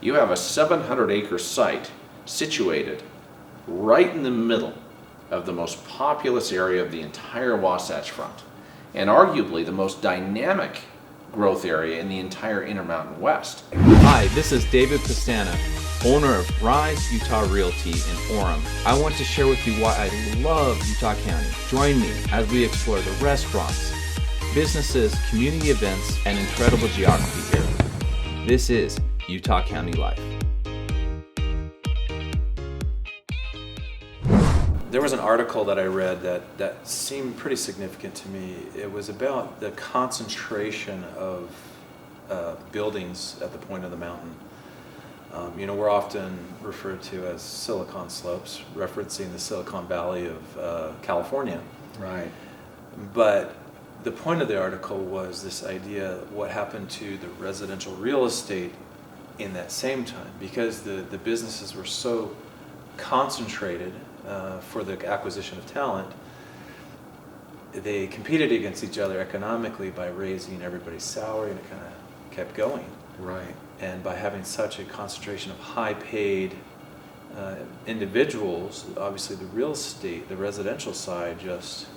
You have a 700-acre site situated right in the middle of the most populous area of the entire Wasatch Front, and arguably the most dynamic growth area in the entire Intermountain West. Hi, this is David Pastana, owner of Rise Utah Realty in Orem. I want to share with you why I love Utah County. Join me as we explore the restaurants, businesses, community events, and incredible geography here. This is Utah County Life. There was an article that I read that seemed pretty significant to me. It was about the concentration of buildings at the point of the mountain. We're often referred to as Silicon Slopes, referencing the Silicon Valley of California. Right. But the point of the article was this idea, what happened to the residential real estate in that same time, because the businesses were so concentrated for the acquisition of talent. They competed against each other economically by raising everybody's salary, and it kind of kept going. Right. And by having such a concentration of high-paid individuals, obviously the real estate, the residential side just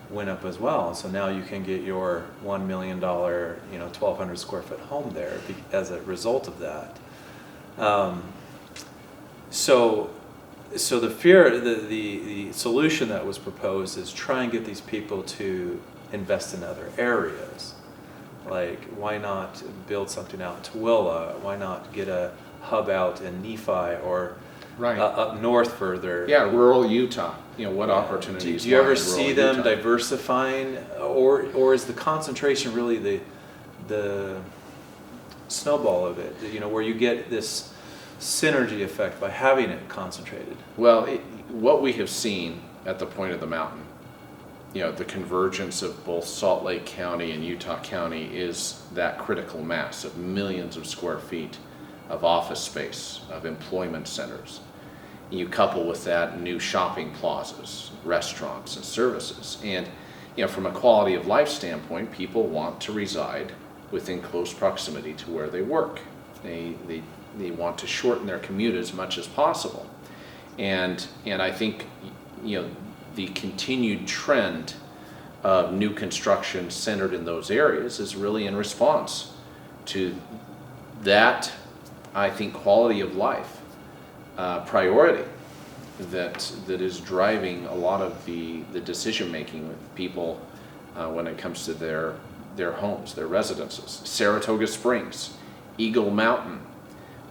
went up as well. So now you can get your $1 million, 1,200 square foot home there as a result of that. So the solution that was proposed is try and get these people to invest in other areas. Like, why not build something out in Tooele? Why not get a hub out in Nephi or Right. Up north further? Yeah, rural Utah. What opportunities? Do you lie ever in see rural them Utah? diversifying, or is the concentration really the snowball of it? Where you get this synergy effect by having it concentrated. Well, what we have seen at the point of the mountain, the convergence of both Salt Lake County and Utah County is that critical mass of millions of square feet of office space, of employment centers. You couple with that new shopping plazas, restaurants, and services. And, from a quality of life standpoint, people want to reside within close proximity to where they work. They want to shorten their commute as much as possible. And I think, the continued trend of new construction centered in those areas is really in response to that, I think, quality of life priority that is driving a lot of the decision making with people when it comes to their homes, their residences. Saratoga Springs, Eagle Mountain,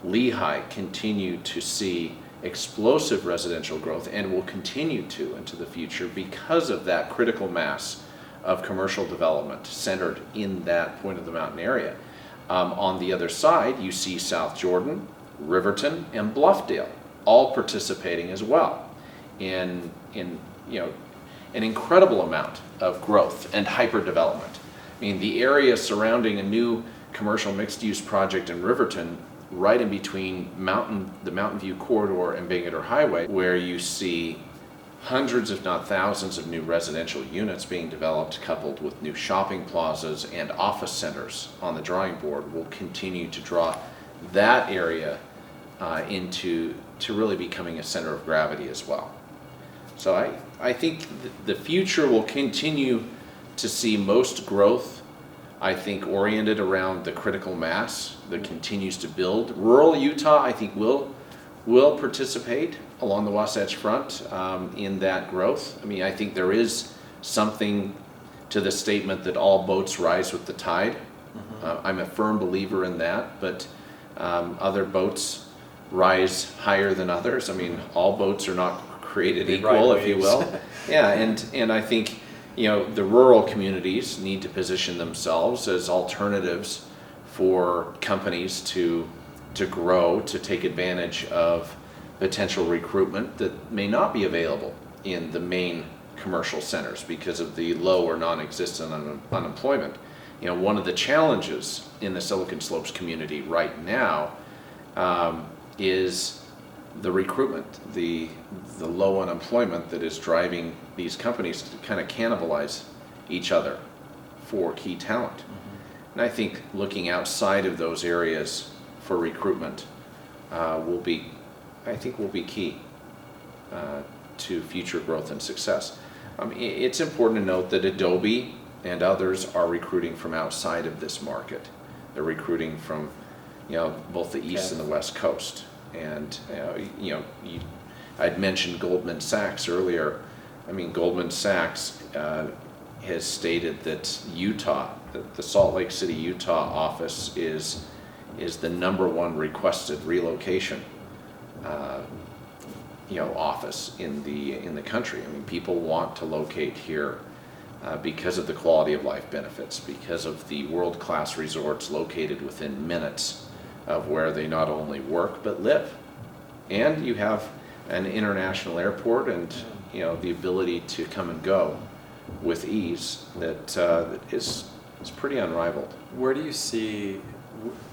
Lehigh continue to see explosive residential growth and will continue to into the future because of that critical mass of commercial development centered in that point of the mountain area. On the other side, you see South Jordan, Riverton, and Bluffdale all participating as well in an incredible amount of growth and hyper development. The area surrounding a new commercial mixed-use project in Riverton, right in between the Mountain View Corridor and Bangerter Highway, where you see hundreds, if not thousands, of new residential units being developed, coupled with new shopping plazas and office centers on the drawing board, will continue to draw that area into really becoming a center of gravity as well. So I think the future will continue to see most growth, I think, oriented around the critical mass that continues to build. Rural Utah, I think, will participate along the Wasatch Front in that growth. I think there is something to the statement that all boats rise with the tide. Mm-hmm. I'm a firm believer in that, but other boats rise higher than others. All boats are not created equal, if you will. Yeah, and I think the rural communities need to position themselves as alternatives for companies to grow, to take advantage of potential recruitment that may not be available in the main commercial centers because of the low or non-existent unemployment. One of the challenges in the Silicon Slopes community right now is the recruitment, the low unemployment that is driving these companies to kind of cannibalize each other for key talent. Mm-hmm. And I think looking outside of those areas for recruitment I think will be key to future growth and success. It's important to note that Adobe and others are recruiting from outside of this market. They're recruiting from, both the East and the West Coast. And, I'd mentioned Goldman Sachs earlier. Goldman Sachs has stated that Utah, the Salt Lake City, Utah office is the #1 requested relocation office in the country. People want to locate here because of the quality of life benefits, because of the world-class resorts located within minutes of where they not only work but live. And you have an international airport and the ability to come and go with ease that is pretty unrivaled. Where do you see,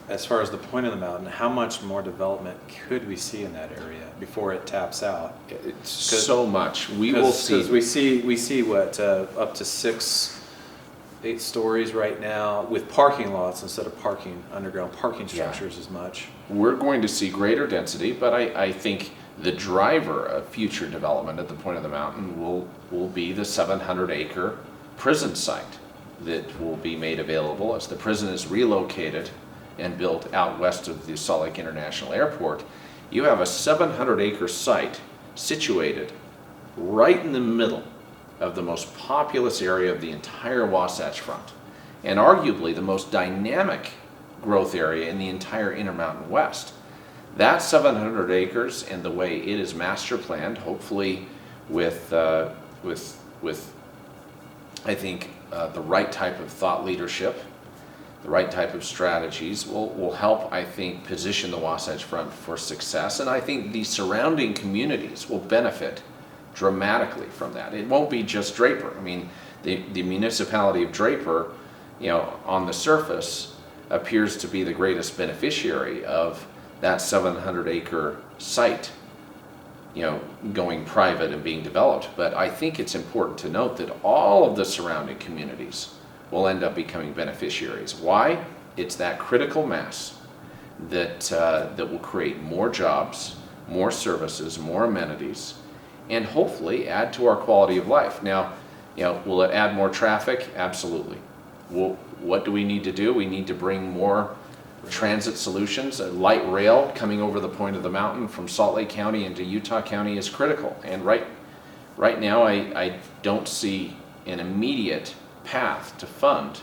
as far as the point of the mountain, how much more development could we see in that area before it taps out? It's so much. We will see. Because we see what, up to 6-8 stories right now with parking lots instead of underground parking structures as much. We're going to see greater density, but I think the driver of future development at the point of the mountain will be the 700-acre prison site that will be made available as the prison is relocated and built out west of the Salt Lake International Airport. You have a 700-acre site situated right in the middle of the most populous area of the entire Wasatch Front, and arguably the most dynamic growth area in the entire Intermountain West. That 700 acres and the way it is master planned, hopefully with I think the right type of thought leadership, the right type of strategies will help, I think, position the Wasatch Front for success. And I think the surrounding communities will benefit dramatically from that. It won't be just Draper. The municipality of Draper, on the surface, appears to be the greatest beneficiary of that 700-acre site, going private and being developed. But I think it's important to note that all of the surrounding communities will end up becoming beneficiaries. Why? It's that critical mass that will create more jobs, more services, more amenities, and hopefully add to our quality of life. Now, will it add more traffic? Absolutely. What do we need to do? We need to bring more transit solutions. Light rail coming over the point of the mountain from Salt Lake County into Utah County is critical. And right now, I don't see an immediate path to fund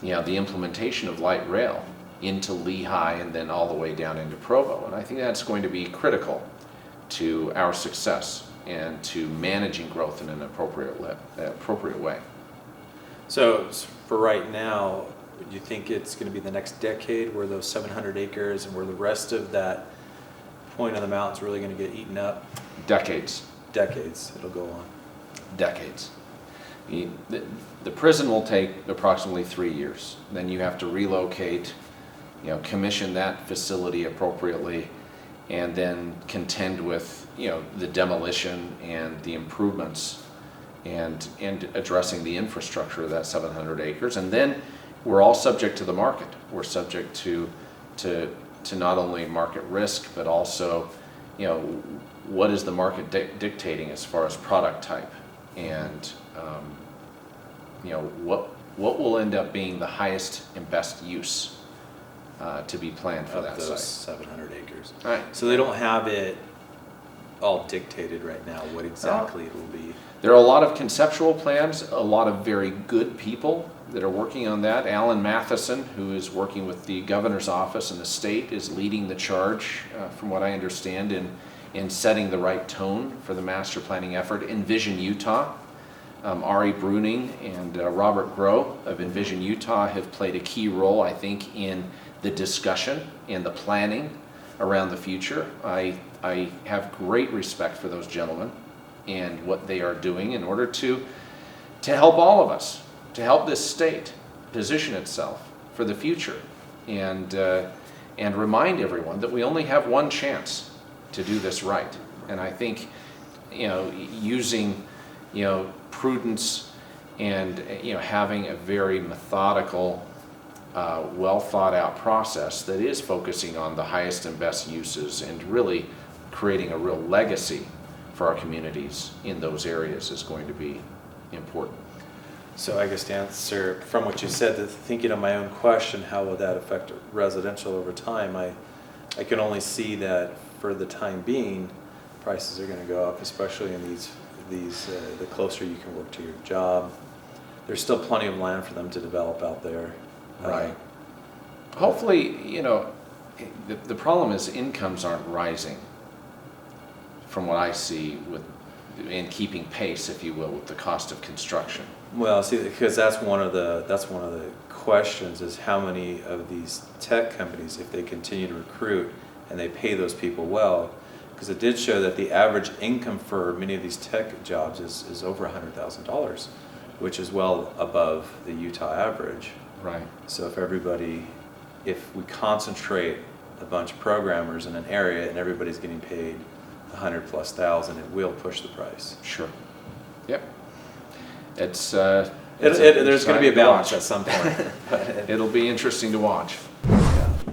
the implementation of light rail into Lehigh and then all the way down into Provo. And I think that's going to be critical to our success and to managing growth in an appropriate way. So for right now, do you think it's going to be the next decade where those 700 acres and where the rest of that point of the mountain is really going to get eaten up? Decades. Decades it'll go on. Decades. The prison will take approximately 3 years. Then you have to relocate, commission that facility appropriately, and then contend with the demolition and the improvements and addressing the infrastructure of that 700 acres. And then we're all subject to the market. We're subject to not only market risk, but also what is the market dictating as far as product type, and what will end up being the highest and best use to be planned for that those site. 700 acres. Right. So they don't have it all dictated right now what exactly it will be. There are a lot of conceptual plans, a lot of very good people that are working on that. Alan Matheson, who is working with the governor's office and the state, is leading the charge, from what I understand, in setting the right tone for the master planning effort. Envision Utah. Ari Bruning and Robert Groh of Envision Utah have played a key role, I think, in the discussion and the planning around the future. I have great respect for those gentlemen and what they are doing in order to help all of us, to help this state position itself for the future, and remind everyone that we only have one chance to do this right. And I think, using, prudence and, having a very methodical well thought out process that is focusing on the highest and best uses and really creating a real legacy for our communities in those areas is going to be important. So I guess to answer from what you said, thinking of my own question, how will that affect residential over time? I can only see that for the time being, prices are going to go up, especially in these the closer you can work to your job. There's still plenty of land for them to develop out there. Right. Hopefully, the problem is incomes aren't rising from what I see in keeping pace, if you will, with the cost of construction. Well, see, because that's one of the questions is how many of these tech companies, if they continue to recruit and they pay those people well, because it did show that the average income for many of these tech jobs is over $100,000, which is well above the Utah average. Right. So if we concentrate a bunch of programmers in an area and everybody's getting paid $100,000+, it will push the price. Sure. Yep. There's There's going to be a balance at some point. It'll be interesting to watch.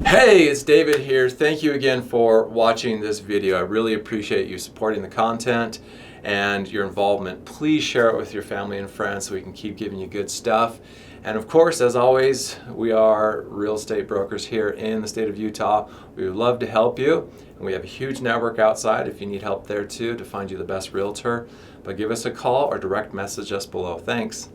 Hey, it's David here. Thank you again for watching this video. I really appreciate you supporting the content and your involvement. Please share it with your family and friends so we can keep giving you good stuff. And of course, as always, we are real estate brokers here in the state of Utah. We would love to help you. And we have a huge network outside if you need help there too to find you the best realtor. But give us a call or direct message us below. Thanks.